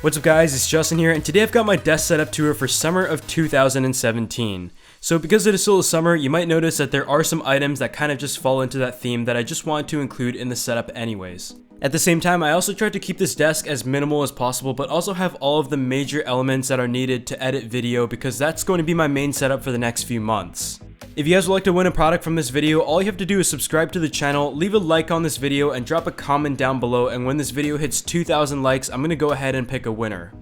What's up guys, it's Justin here, and today I've got my desk setup tour for summer of 2017. So because it is still summer, you might notice that there are some items that kind of just fall into that theme that I just want to include in the setup anyways. At the same time, I also tried to keep this desk as minimal as possible, but also have all of the major elements that are needed to edit video because that's going to be my main setup for the next few months. If you guys would like to win a product from this video, all you have to do is subscribe to the channel, leave a like on this video, and drop a comment down below, and when this video hits 2,000 likes, I'm going to go ahead and pick a winner.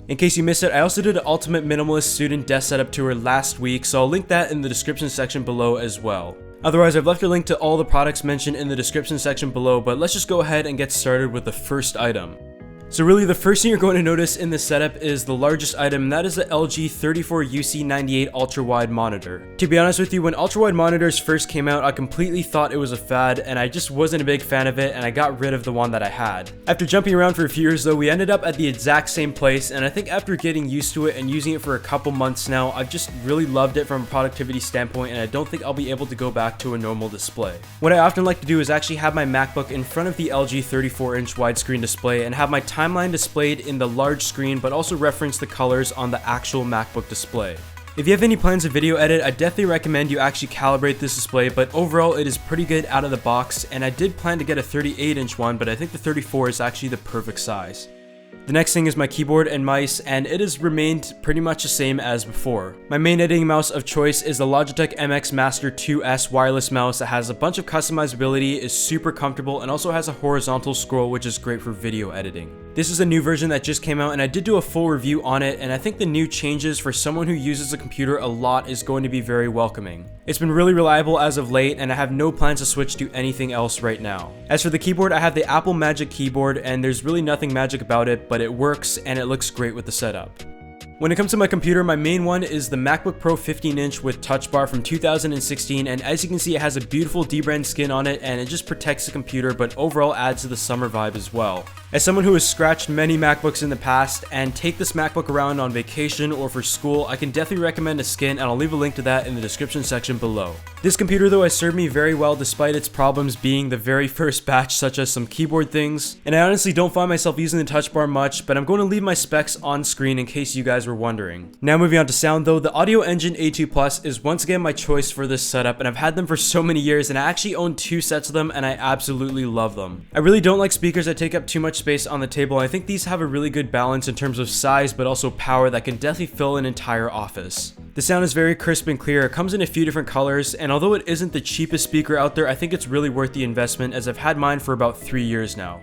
In case you missed it, I also did an Ultimate Minimalist Student Desk Setup Tour last week, so I'll link that in the description section below as well. Otherwise, I've left a link to all the products mentioned in the description section below, but let's just go ahead and get started with the first item. So really, the first thing you're going to notice in this setup is the largest item, and that is the LG 34UC98 Ultrawide Monitor. To be honest with you, when Ultrawide monitors first came out, I completely thought it was a fad, and I just wasn't a big fan of it, and I got rid of the one that I had. After jumping around for a few years though, we ended up at the exact same place, and I think after getting used to it and using it for a couple months now, I've just really loved it from a productivity standpoint, and I don't think I'll be able to go back to a normal display. What I often like to do is actually have my MacBook in front of the LG 34-inch widescreen display and have my timeline displayed in the large screen, but also reference the colors on the actual MacBook display. If you have any plans to video edit, I definitely recommend you actually calibrate this display, but overall it is pretty good out of the box, and I did plan to get a 38-inch one, but I think the 34 is actually the perfect size. The next thing is my keyboard and mice, and it has remained pretty much the same as before. My main editing mouse of choice is the Logitech MX Master 2S wireless mouse that has a bunch of customizability, is super comfortable, and also has a horizontal scroll which is great for video editing. This is a new version that just came out, and I did do a full review on it, and I think the new changes for someone who uses a computer a lot is going to be very welcoming. It's been really reliable as of late, and I have no plans to switch to anything else right now. As for the keyboard, I have the Apple Magic keyboard, and there's really nothing magic about it, but it works and it looks great with the setup. When it comes to my computer, my main one is the MacBook Pro 15-inch with Touch Bar from 2016, and as you can see, it has a beautiful dbrand skin on it, and it just protects the computer, but overall adds to the summer vibe as well. As someone who has scratched many MacBooks in the past and take this MacBook around on vacation or for school, I can definitely recommend a skin, and I'll leave a link to that in the description section below. This computer though has served me very well despite its problems being the very first batch, such as some keyboard things, and I honestly don't find myself using the touch bar much, but I'm going to leave my specs on screen in case you guys were wondering. Now moving on to sound though, the Audio Engine A2 Plus is once again my choice for this setup, and I've had them for so many years, and I actually own 2 sets of them, and I absolutely love them. I really don't like speakers that take up too much space on the table. I think these have a really good balance in terms of size, but also power that can definitely fill an entire office. The sound is very crisp and clear. It comes in a few different colors, and although it isn't the cheapest speaker out there, I think it's really worth the investment as I've had mine for about 3 years now.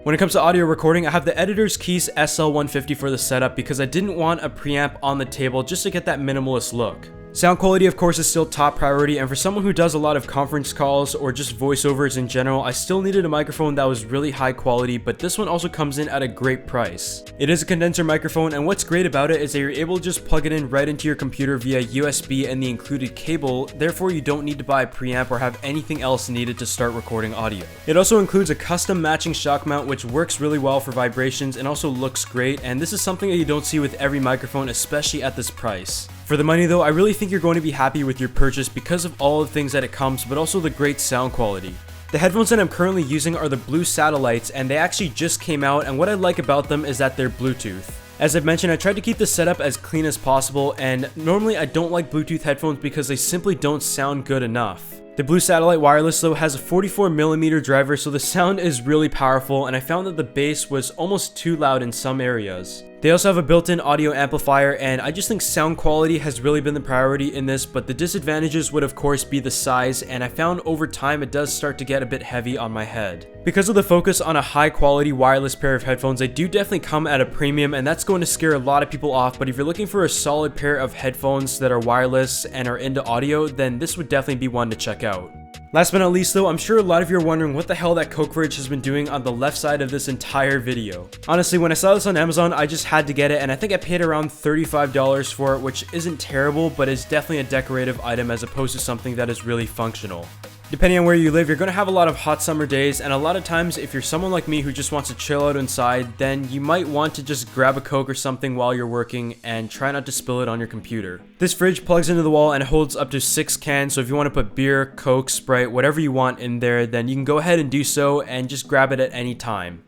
When it comes to audio recording, I have the Editor's Keys SL150 for the setup because I didn't want a preamp on the table just to get that minimalist look. Sound quality of course is still top priority, and for someone who does a lot of conference calls or just voiceovers in general, I still needed a microphone that was really high quality, but this one also comes in at a great price. It is a condenser microphone, and what's great about it is that you're able to just plug it in right into your computer via USB and the included cable, therefore you don't need to buy a preamp or have anything else needed to start recording audio. It also includes a custom matching shock mount which works really well for vibrations and also looks great, and this is something that you don't see with every microphone, especially at this price. For the money though, I really think you're going to be happy with your purchase because of all the things that it comes, but also the great sound quality. The headphones that I'm currently using are the Blue Satellites, and they actually just came out, and what I like about them is that they're Bluetooth. As I've mentioned, I tried to keep the setup as clean as possible, and normally I don't like Bluetooth headphones because they simply don't sound good enough. The Blue Satellite Wireless though has a 44mm driver, so the sound is really powerful, and I found that the bass was almost too loud in some areas. They also have a built-in audio amplifier, and I just think sound quality has really been the priority in this, but the disadvantages would of course be the size, and I found over time it does start to get a bit heavy on my head. Because of the focus on a high quality wireless pair of headphones, they do definitely come at a premium, and that's going to scare a lot of people off, but if you're looking for a solid pair of headphones that are wireless and are into audio, then this would definitely be one to check out. Last but not least though, I'm sure a lot of you are wondering what the hell that Coke fridge has been doing on the left side of this entire video. Honestly, when I saw this on Amazon, I just had to get it, and I think I paid around $35 for it, which isn't terrible, but is definitely a decorative item as opposed to something that is really functional. Depending on where you live, you're going to have a lot of hot summer days, and a lot of times if you're someone like me who just wants to chill out inside, then you might want to just grab a Coke or something while you're working and try not to spill it on your computer. This fridge plugs into the wall and holds up to 6 cans, so if you want to put beer, Coke, Sprite, whatever you want in there, then you can go ahead and do so and just grab it at any time.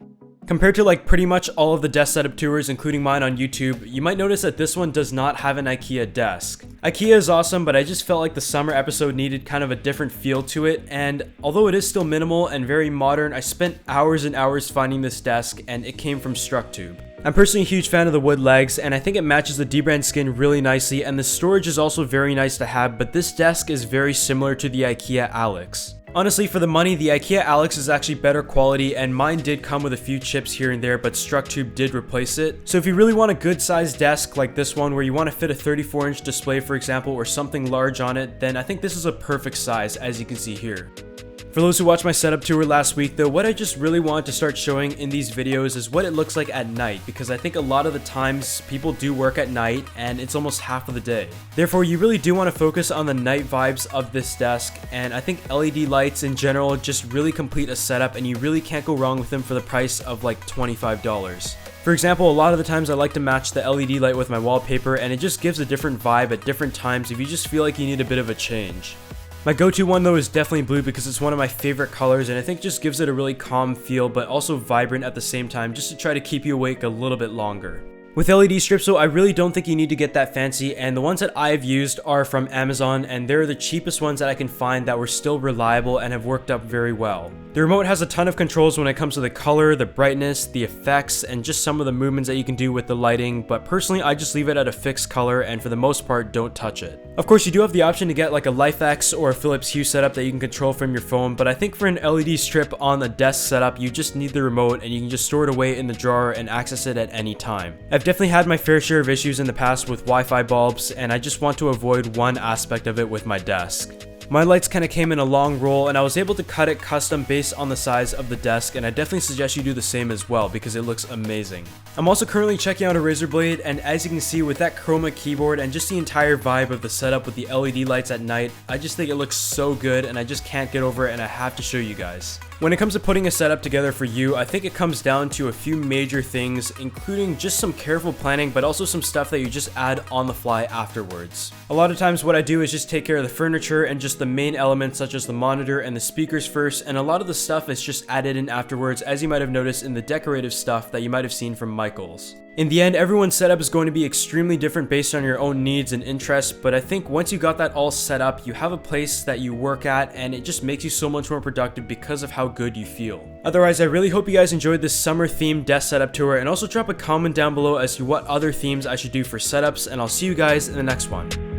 Compared to like pretty much all of the desk setup tours, including mine on YouTube, you might notice that this one does not have an IKEA desk. IKEA is awesome, but I just felt like the summer episode needed kind of a different feel to it, and although it is still minimal and very modern, I spent hours and hours finding this desk, and it came from Structube. I'm personally a huge fan of the wood legs, and I think it matches the dbrand skin really nicely, and the storage is also very nice to have, but this desk is very similar to the IKEA Alex. Honestly, for the money, the IKEA Alex is actually better quality, and mine did come with a few chips here and there, but Structube did replace it. So if you really want a good sized desk like this one, where you want to fit a 34-inch display for example, or something large on it, then I think this is a perfect size, as you can see here. For those who watched my setup tour last week though, what I just really wanted to start showing in these videos is what it looks like at night, because I think a lot of the times people do work at night and it's almost half of the day. Therefore, you really do want to focus on the night vibes of this desk, and I think LED lights in general just really complete a setup, and you really can't go wrong with them for the price of like $25. For example, a lot of the times I like to match the LED light with my wallpaper, and it just gives a different vibe at different times if you just feel like you need a bit of a change. My go-to one though is definitely blue, because it's one of my favorite colors, and I think just gives it a really calm feel but also vibrant at the same time, just to try to keep you awake a little bit longer. With LED strips though, I really don't think you need to get that fancy, and the ones that I've used are from Amazon, and they're the cheapest ones that I can find that were still reliable and have worked up very well. The remote has a ton of controls when it comes to the color, the brightness, the effects, and just some of the movements that you can do with the lighting, but personally I just leave it at a fixed color and for the most part don't touch it. Of course, you do have the option to get like a LifeX or a Philips Hue setup that you can control from your phone, but I think for an LED strip on the desk setup, you just need the remote and you can just store it away in the drawer and access it at any time. I've definitely had my fair share of issues in the past with Wi-Fi bulbs, and I just want to avoid one aspect of it with my desk. My lights kind of came in a long roll, and I was able to cut it custom based on the size of the desk, and I definitely suggest you do the same as well because it looks amazing. I'm also currently checking out a Razer Blade, and as you can see with that chroma keyboard and just the entire vibe of the setup with the LED lights at night, I just think it looks so good and I just can't get over it, and I have to show you guys. When it comes to putting a setup together for you, I think it comes down to a few major things, including just some careful planning, but also some stuff that you just add on the fly afterwards. A lot of times what I do is just take care of the furniture and just the main elements such as the monitor and the speakers first, and a lot of the stuff is just added in afterwards, as you might have noticed in the decorative stuff that you might have seen from Michael's. In the end, everyone's setup is going to be extremely different based on your own needs and interests, but I think once you got that all set up, you have a place that you work at, and it just makes you so much more productive because of how good you feel. Otherwise, I really hope you guys enjoyed this summer themed desk setup tour, and also drop a comment down below as to what other themes I should do for setups, and I'll see you guys in the next one.